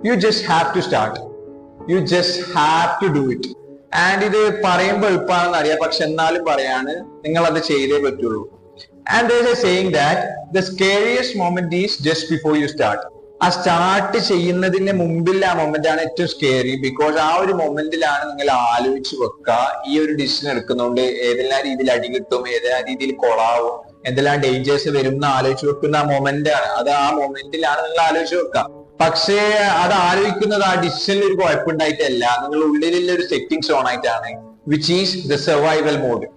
U just have to start. You just have to do it. And ഇത് പറയുമ്പോൾ എളുപ്പമാണെന്ന് അറിയാം, പക്ഷെ എന്നാലും പറയാണ്, നിങ്ങൾ അത് ചെയ്തേ പറ്റുള്ളൂ. And there is a saying that the scariest moment is just before you start. ആ സ്റ്റാർട്ട് ചെയ്യുന്നതിന് മുമ്പിൽ ആ മൊമെന്റ് ആണ് ഏറ്റവും സ്കേറി. ബിക്കോസ് ആ ഒരു മൊമെന്റിലാണ് നിങ്ങൾ ആലോചിച്ച് വെക്കുക, ഈ ഒരു ഡിസിഷൻ എടുക്കുന്നതുകൊണ്ട് ഏതെല്ലാം രീതിയിൽ അടി കിട്ടും, ഏതെല്ലാം രീതിയിൽ കൊളാവും, എന്തെല്ലാം ഡേഞ്ചേഴ്സ് വരും എന്ന് ആലോചിച്ച് വെക്കുന്ന ആ മൊമെന്റ് ആണ്. അത് ആ മൊമെന്റിലാണ് നിങ്ങൾ ആലോചിച്ച് വെക്കുക. പക്ഷേ അത് ആലോചിക്കുന്നത് ആ ഡിസിഷനിൽ ഒരു കുഴപ്പമുണ്ടായിട്ടല്ല, നിങ്ങളുടെ ഉള്ളിലുള്ള ഒരു സെറ്റിംഗ് സോൺ ആയിട്ടാണ്, which is the survival mode.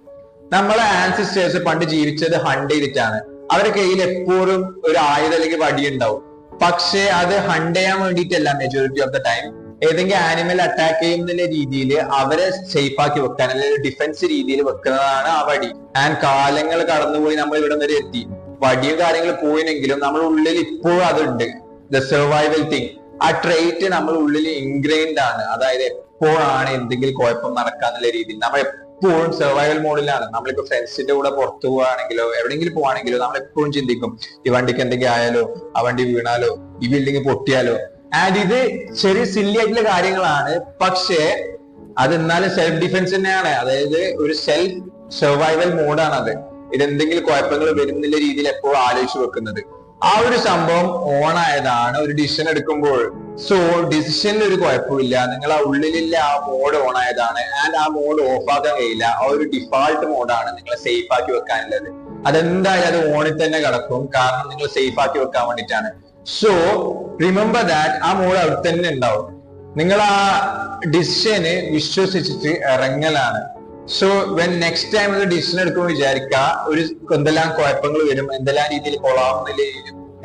നമ്മളെ ആൻസിസ്റ്റേഴ്സ് പണ്ട് ജീവിച്ചത് ഹണ്ട് ചെയ്തിട്ടാണ്. അവരുടെ കയ്യിൽ എപ്പോഴും ഒരു ആയുധം അല്ലെങ്കിൽ വടി ഉണ്ടാവും. പക്ഷെ അത് ഹണ്ട് ചെയ്യാൻ വേണ്ടിയിട്ടല്ല മെജോറിറ്റി ഓഫ് ദ ടൈം. ഏതെങ്കിലും ആനിമൽ അറ്റാക്ക് ചെയ്യുന്ന രീതിയിൽ അവരെ സേഫ് ആക്കി വെക്കാൻ, അല്ലെങ്കിൽ ഡിഫൻസ് രീതിയിൽ വെക്കുന്നതാണ് ആ വടി. ആൻഡ് കാലങ്ങൾ കടന്നുപോയി നമ്മൾ ഇവിടെ വരെ എത്തി. വടിയും കാര്യങ്ങൾ പോയിനെങ്കിലും നമ്മുടെ ഉള്ളിൽ ഇപ്പോഴും അതുണ്ട്, ദ സർവൈവൽ തിങ്. ആ ട്രേറ്റ് നമ്മുടെ ഉള്ളിൽ ഇൻഗ്രെയിൻഡ് ആണ്. അതായത് എപ്പോഴാണ് എന്തെങ്കിലും കുഴപ്പം നടക്കാന്നുള്ള രീതിയിൽ നമ്മൾ എപ്പോഴും സർവൈവൽ മോഡിലാണ്. നമ്മളിപ്പോ ഫ്രണ്ട്സിന്റെ കൂടെ പുറത്തു പോവാണെങ്കിലോ എവിടെയെങ്കിലും പോവാണെങ്കിലോ നമ്മൾ എപ്പോഴും ചിന്തിക്കും, ഈ വണ്ടിക്ക് എന്തെങ്കിലും ആയാലോ, ആ വണ്ടി വീണാലോ, ഈ ബിൽഡിംഗ് പൊട്ടിയാലോ. ആൻഡ് ഇത് ചെറിയ സില്ലി ആയിട്ടുള്ള കാര്യങ്ങളാണ്, പക്ഷേ അത് എന്നാലും സെൽഫ് ഡിഫൻസ് തന്നെയാണ്. അതായത് ഒരു സെൽഫ് സർവൈവൽ മോഡാണ് അത്. ഇതെന്തെങ്കിലും കുഴപ്പങ്ങൾ വരുന്നില്ല രീതിയിൽ എപ്പോഴും ആലോചിച്ച് വെക്കുന്നത്. ആ ഒരു സംഭവം ഓൺ ആയതാണ് ഒരു ഡിസിഷൻ എടുക്കുമ്പോൾ. സോ ഡിസിഷനിൽ ഒരു കുഴപ്പമില്ല, നിങ്ങൾ ആ ഉള്ളിലുള്ള ആ മോഡ് ഓൺ ആയതാണ്. ആൻഡ് ആ മോഡ് ഓഫ് ആക്കാൻ കഴിയില്ല. ആ ഒരു ഡിഫാൾട്ട് മോഡാണ് നിങ്ങളെ സേഫ് ആക്കി വെക്കാനുള്ളത്. അതെന്തായാലും അത് ഓണിൽ തന്നെ കിടക്കും, കാരണം നിങ്ങൾ സേഫ് ആക്കി വെക്കാൻ വേണ്ടിയിട്ടാണ്. സോ റിമെമ്പർ ദാറ്റ് ആ മോഡ് അവിടെ തന്നെ ഉണ്ടാവും. നിങ്ങൾ ആ ഡിസിഷന് വിശ്വസിച്ചിട്ട് ഇറങ്ങലാണ്. സോ വെൻ നെക്സ്റ്റ് ടൈം ഒരു ഡിസിഷൻ എടുക്കുമ്പോൾ വിചാരിക്കുക, ഒരു എന്തെല്ലാം കുഴപ്പങ്ങൾ വരും, എന്തെല്ലാം രീതിയിൽ കൊള്ളാവുന്ന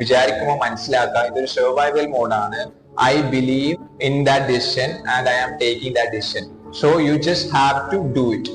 വിചാരിക്കുമ്പോൾ മനസ്സിലാക്കുക, ഇതൊരു survival മോഡാണ്. I believe in that decision and I am taking that decision. So you just have to do it.